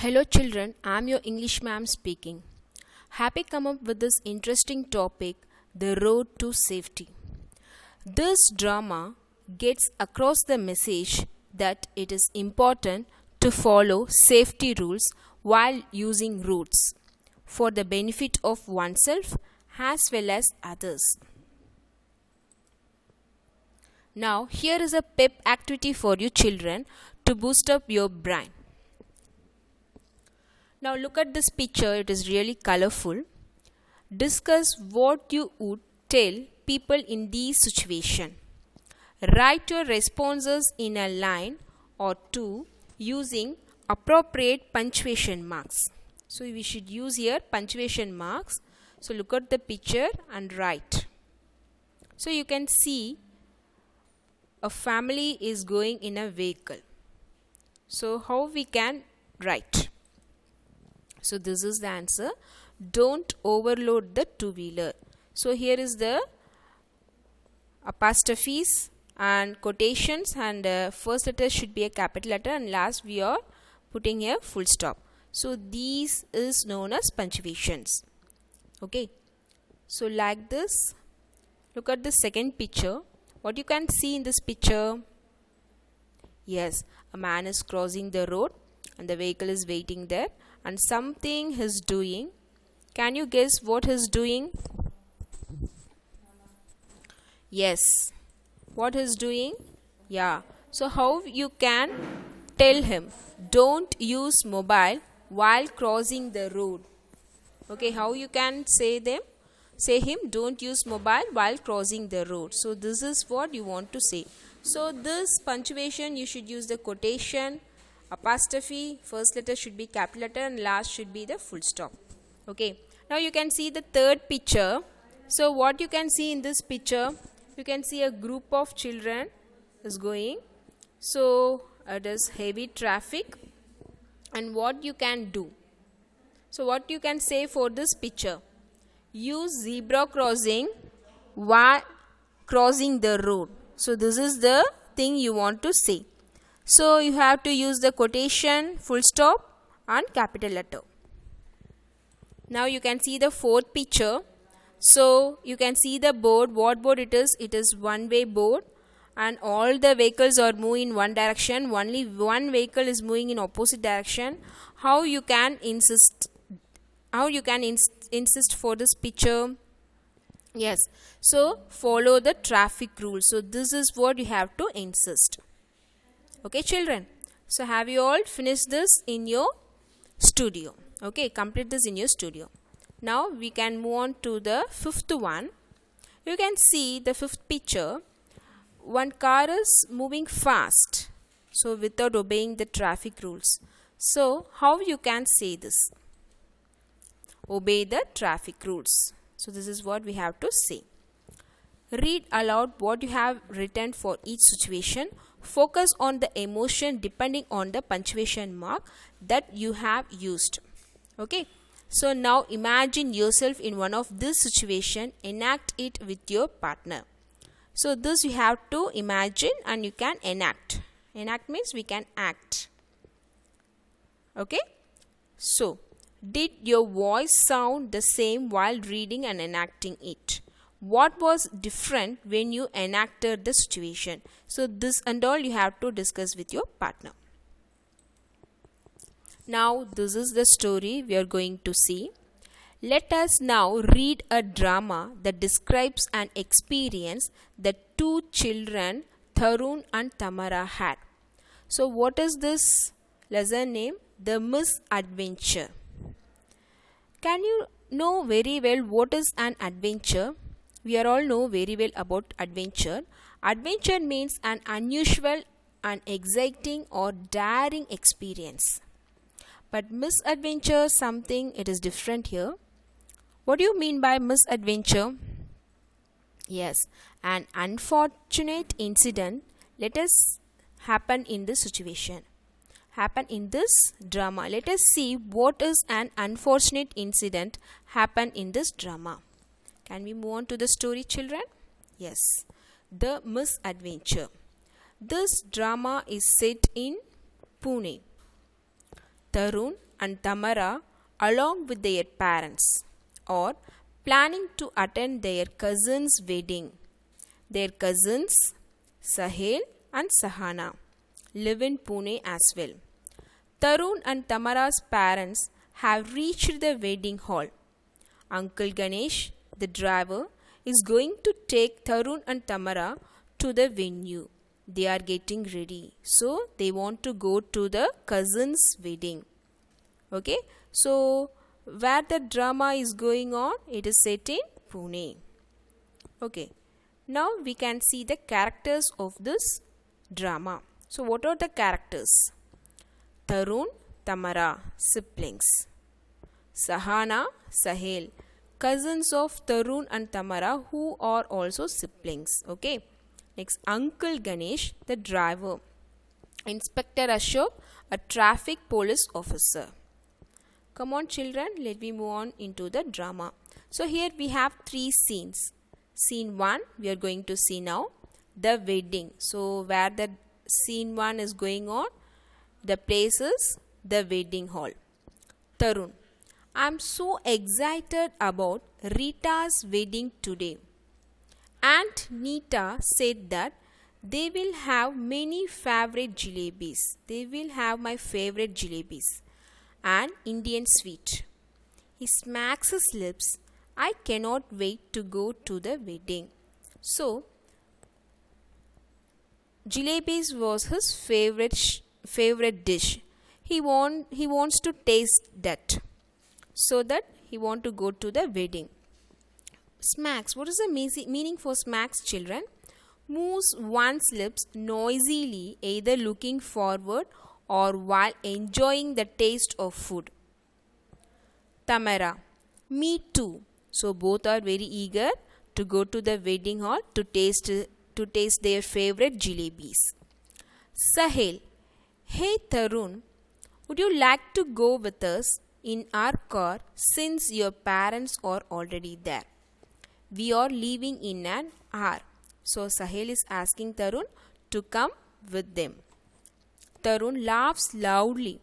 Hello children, I'm your English ma'am speaking. Happy come up with this interesting topic, the road to safety. This drama gets across the message that it is important to follow safety rules while using roads for the benefit of oneself as well as others. Now here is a pep activity for you children to boost up your brain. Now look at this picture, it is really colorful. Discuss what you would tell people in these situations. Write your responses in a line or two using appropriate punctuation marks. So we should use here punctuation marks. So look at the picture and write. So you can see a family is going in a vehicle. So how we can write? So this is the answer. Don't overload the two-wheeler. So here is the apostrophes and quotations, and first letter should be a capital letter and last we are putting a full stop. So these is known as punctuations. Okay. So like this, look at the second picture. What you can see in this picture? Yes, a man is crossing the road and the vehicle is waiting there. And something he's doing. Can you guess what he's doing? Yes. What he's doing? Yeah. So how you can tell him don't use mobile while crossing the road? Okay, how you can say him don't use mobile while crossing the road. So this is what you want to say. So this punctuation you should use the quotation, apostrophe, first letter should be capital letter and last should be the full stop. Okay. Now you can see the third picture. So what you can see in this picture, you can see a group of children is going. So it is heavy traffic. And what you can do? So what you can say for this picture? Use zebra crossing while crossing the road. So this is the thing you want to say. So you have to use the quotation, full stop and capital letter. Now you can see the fourth picture. So you can see the board. What board it is? It is one-way board and all the vehicles are moving in one direction. Only one vehicle is moving in opposite direction. How you can insist? How you can insist for this picture? Yes. So follow the traffic rules. So this is what you have to insist. Okay children, so have you all finished this in your studio? Okay, complete this in your studio. Now we can move on to the fifth one. You can see the fifth picture. One car is moving fast, so without obeying the traffic rules. So how you can say this? Obey the traffic rules. So this is what we have to say. Read aloud what you have written for each situation. Focus on the emotion depending on the punctuation mark that you have used. Okay. So now imagine yourself in one of this situation. Enact it with your partner. So this you have to imagine and you can enact. Enact means we can act. Okay. So did your voice sound the same while reading and enacting it? What was different when you enacted the situation? So this and all you have to discuss with your partner. Now this is the story we are going to see. Let us now read a drama that describes an experience that two children, Tarun and Tamara, had. So what is this lesson name? The Misadventure. Can you know very well what is an adventure? We are all know very well about adventure. Adventure means an unusual and exciting or daring experience. But misadventure something it is different here. What do you mean by misadventure? Yes, an unfortunate incident let us happen in this situation. Happen in this drama. Let us see what is an unfortunate incident happen in this drama. Can we move on to the story children? Yes. The Misadventure. This drama is set in Pune. Tarun and Tamara along with their parents are planning to attend their cousin's wedding. Their cousins, Sahel and Sahana, live in Pune as well. Tarun and Tamara's parents have reached the wedding hall. Uncle Ganesh, the driver, is going to take Tarun and Tamara to the venue. They are getting ready. So they want to go to the cousin's wedding. Okay. So where the drama is going on, it is set in Pune. Okay. Now we can see the characters of this drama. So what are the characters? Tarun, Tamara, siblings. Sahana, Sahel, cousins of Tarun and Tamara who are also siblings. Okay. Next, Uncle Ganesh, the driver. Inspector Ashok, a traffic police officer. Come on children, let me move on into the drama. So here we have three scenes. Scene 1 we are going to see now, the wedding. So where the scene 1 is going on, the place is the wedding hall. Tarun, I am so excited about Rita's wedding today. Aunt Nita said that they will have many favorite jalebis. They will have my favorite jalebis. An Indian sweet. He smacks his lips. I cannot wait to go to the wedding. So, jalebis was his favorite dish. He wants to taste that. So that he want to go to the wedding. Smacks. What is the meaning for smacks, children? Moves one's lips noisily, either looking forward or while enjoying the taste of food. Tamara. Me too. So both are very eager to go to the wedding hall to taste their favorite jalebis. Sahel. Hey Tarun, would you like to go with us in our car since your parents are already there? We are leaving in an hour. So Sahel is asking Tarun to come with them. Tarun laughs loudly.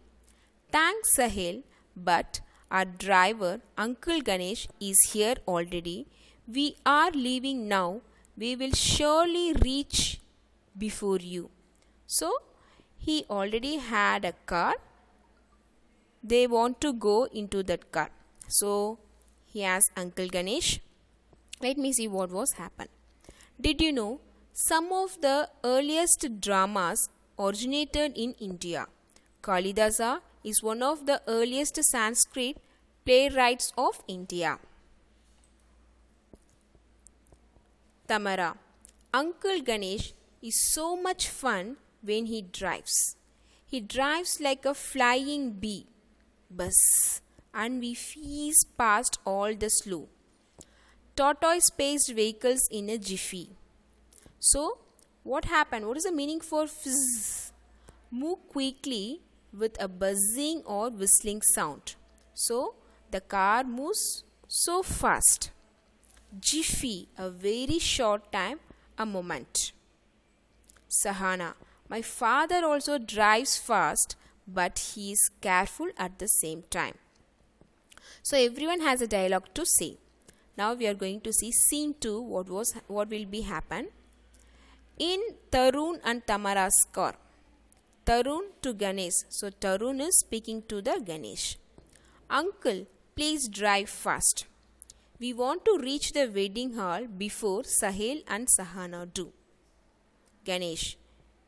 Thanks Sahel, but our driver Uncle Ganesh is here already. We are leaving now. We will surely reach before you. So he already had a car. They want to go into that car. So he asked Uncle Ganesh. Let me see what was happened. Did you know some of the earliest dramas originated in India? Kalidasa is one of the earliest Sanskrit playwrights of India. Tamara. Uncle Ganesh is so much fun when he drives. He drives like a flying bee. Bus. And we whiz past all the slow tortoise-paced vehicles in a jiffy. So, what happened? What is the meaning for fizz? Move quickly with a buzzing or whistling sound. So, the car moves so fast. Jiffy, a very short time, a moment. Sahana. My father also drives fast, but he is careful at the same time. So, everyone has a dialogue to say. Now we are going to see scene 2, what will be happen. In Tarun and Tamara's car. Tarun to Ganesh. So Tarun is speaking to the Ganesh. Uncle, please drive fast. We want to reach the wedding hall before Sahel and Sahana do. Ganesh,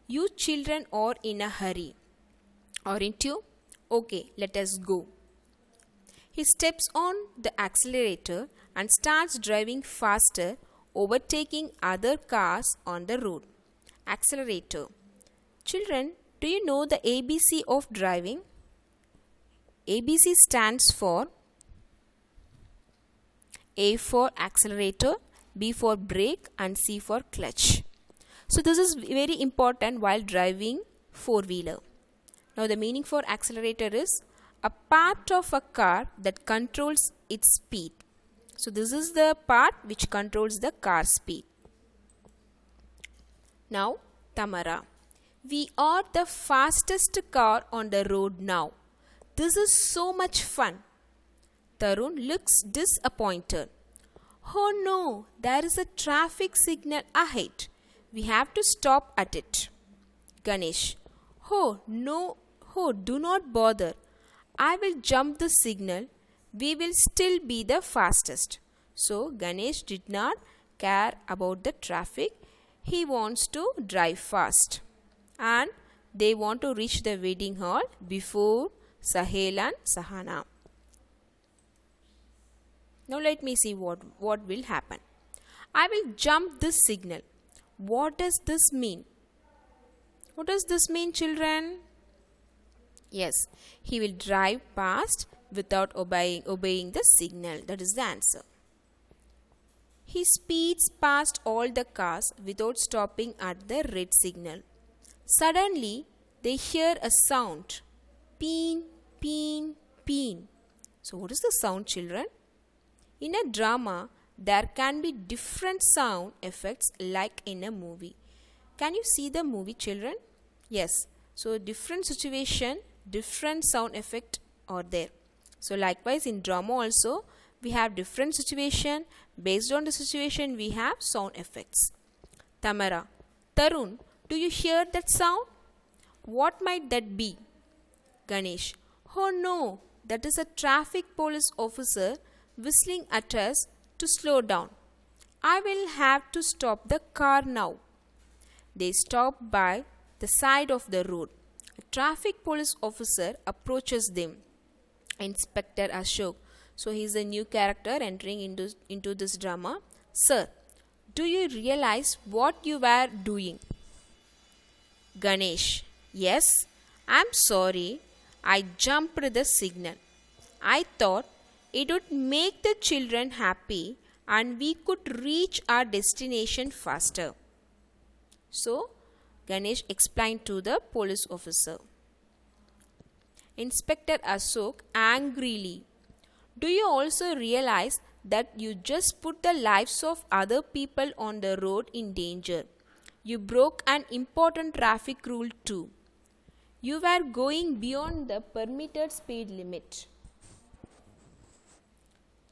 you children are in a hurry. Aren't you? Okay, let us go. He steps on the accelerator and starts driving faster, overtaking other cars on the road. Accelerator. Children, do you know the ABC of driving? ABC stands for A for accelerator, B for brake and C for clutch. So this is very important while driving four-wheeler. Now the meaning for accelerator is a part of a car that controls its speed. So this is the part which controls the car speed. Now Tamara. We are the fastest car on the road now. this is so much fun. Tarun looks disappointed. Oh no, there is a traffic signal ahead. We have to stop at it. Ganesh, oh no, oh do not bother. I will jump the signal. We will still be the fastest. So Ganesh did not care about the traffic. He wants to drive fast. And they want to reach the wedding hall before Sahel and Sahana. Now let me see what will happen. I will jump this signal. What does this mean? What does this mean, children? Yes, he will drive past without obeying the signal. That is the answer. He speeds past all the cars without stopping at the red signal. Suddenly, they hear a sound. Peen, peen, peen. So what is the sound, children? In a drama, there can be different sound effects like in a movie. Can you see the movie, children? Yes. So different situation, different sound effect are there. So likewise in drama also, we have different situation. Based on the situation, we have sound effects. Tamara, Tarun, do you hear that sound? What might that be? Ganesh, oh no, that is a traffic police officer whistling at us to slow down. I will have to stop the car now. They stop by the side of the road. A traffic police officer approaches them. Inspector Ashok. So he is a new character entering into this drama. Sir, do you realize what you were doing? Ganesh, yes, I am sorry. I jumped the signal. I thought it would make the children happy and we could reach our destination faster. So, Ganesh explained to the police officer. Inspector Ashok angrily, do you also realize that you just put the lives of other people on the road in danger? You broke an important traffic rule too. You were going beyond the permitted speed limit.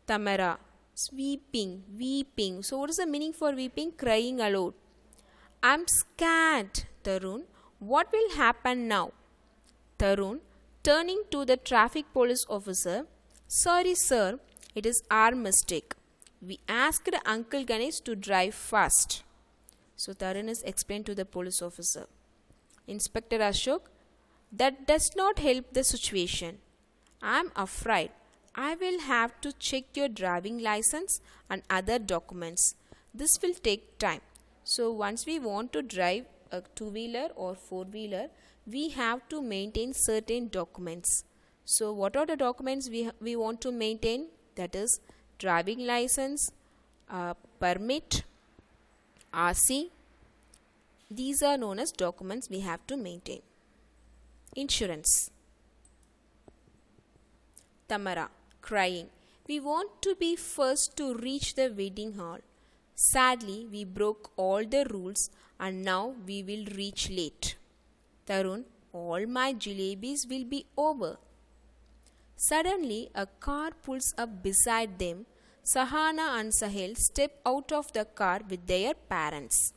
Tamara, weeping. So what is the meaning for weeping? Crying aloud. I'm scared, Tarun. What will happen now? Tarun, turning to the traffic police officer. Sorry, sir. It is our mistake. We asked Uncle Ganesh to drive fast. So Tarun is explained to the police officer. Inspector Ashok, that does not help the situation. I am afraid I will have to check your driving license and other documents. This will take time. So once we want to drive a two-wheeler or four-wheeler, we have to maintain certain documents. So what are the documents we want to maintain? That is driving license, permit, RC. These are known as documents we have to maintain. Insurance. Tamara, crying. We want to be first to reach the wedding hall. Sadly, we broke all the rules and now we will reach late. Tarun, all my jalebis will be over. Suddenly, a car pulls up beside them. Sahana and Sahel step out of the car with their parents.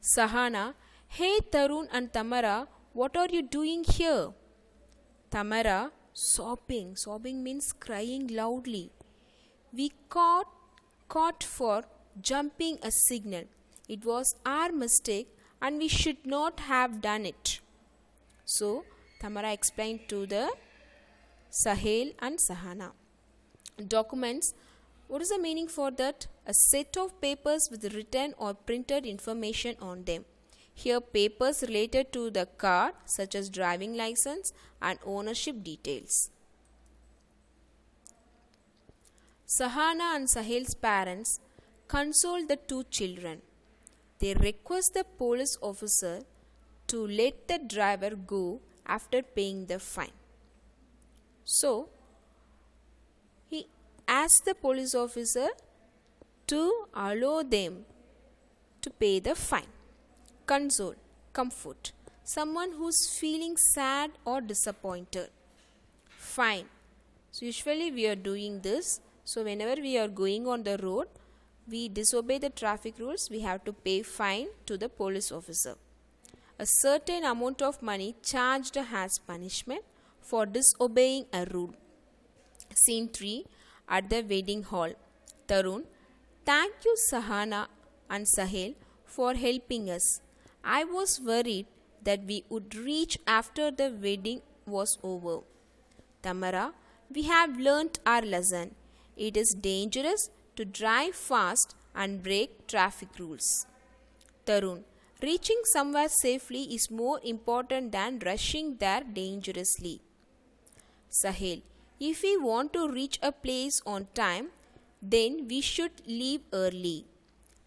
Sahana, hey Tarun and Tamara, what are you doing here? Tamara, sobbing. Sobbing means crying loudly. We caught for jumping a signal. It was our mistake and we should not have done it. So, Tamara explained to the Sahel and Sahana. Documents. What is the meaning for that? A set of papers with written or printed information on them. Here papers related to the car such as driving license and ownership details. Sahana and Sahel's parents console the two children. They request the police officer to let the driver go after paying the fine. So, he asked the police officer to allow them to pay the fine. Console, comfort, someone who's feeling sad or disappointed. fine. So usually we are doing this. So whenever we are going on the road, we disobey the traffic rules, we have to pay fine to the police officer. A certain amount of money charged as punishment for disobeying a rule. Scene 3 at the wedding hall. Tarun, thank you Sahana and Sahel for helping us. I was worried that we would reach after the wedding was over. Tamara, we have learnt our lesson. It is dangerous to drive fast and break traffic rules. Tarun, reaching somewhere safely is more important than rushing there dangerously. Sahel, if we want to reach a place on time, then we should leave early.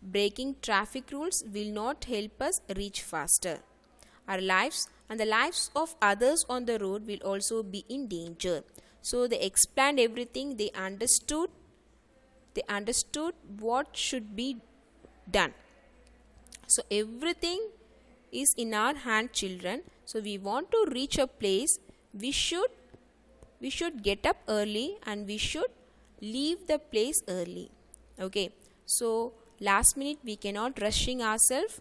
Breaking traffic rules will not help us reach faster. Our lives and the lives of others on the road will also be in danger. So they explained everything, they understood what should be done. So everything is in our hand, children. So we want to reach a place, we should get up early and we should leave the place early. Okay, so last minute we cannot rushing ourselves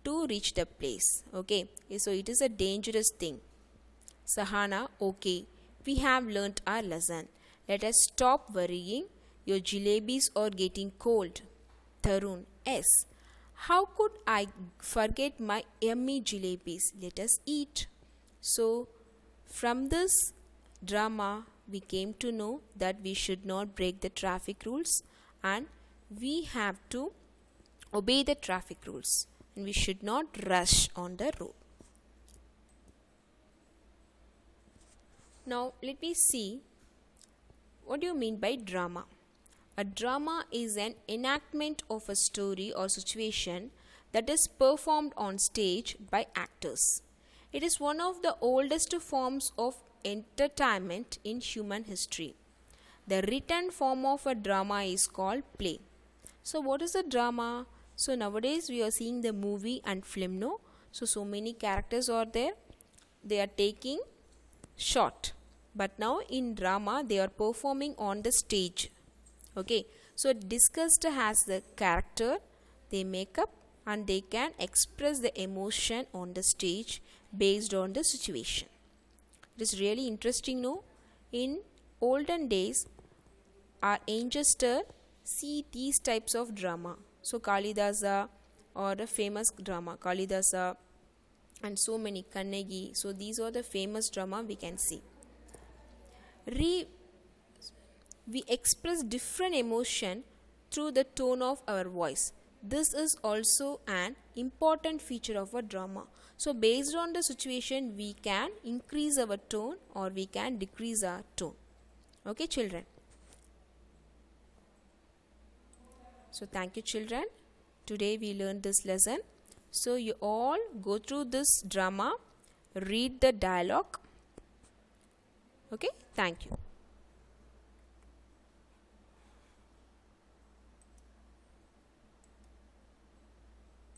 to reach the place. Okay, so it is a dangerous thing. Sahana, okay, we have learnt our lesson. Let us stop worrying. Your jalebis are getting cold. Tarun, yes. How could I forget my yummy jalebis? Let us eat. So from this drama we came to know that we should not break the traffic rules and we have to obey the traffic rules and we should not rush on the road. Now let me see, what do you mean by drama? A drama is an enactment of a story or situation that is performed on stage by actors. It is one of the oldest forms of entertainment in human history. The written form of a drama is called play. So what is a drama? So nowadays we are seeing the movie and film, no? So many characters are there. They are taking shot. But now in drama they are performing on the stage. Okay, so discussed as the character, they make up and they can express the emotion on the stage based on the situation. It is really interesting, no? In olden days, our ancestors see these types of drama. So Kalidasa or the famous drama, Kalidasa and so many, Kannagi. So these are the famous drama we can see. We express different emotion through the tone of our voice. This is also an important feature of a drama. So based on the situation, we can increase our tone or we can decrease our tone. Okay, children. So thank you, children. Today we learned this lesson. So you all go through this drama, read the dialogue. Okay, thank you.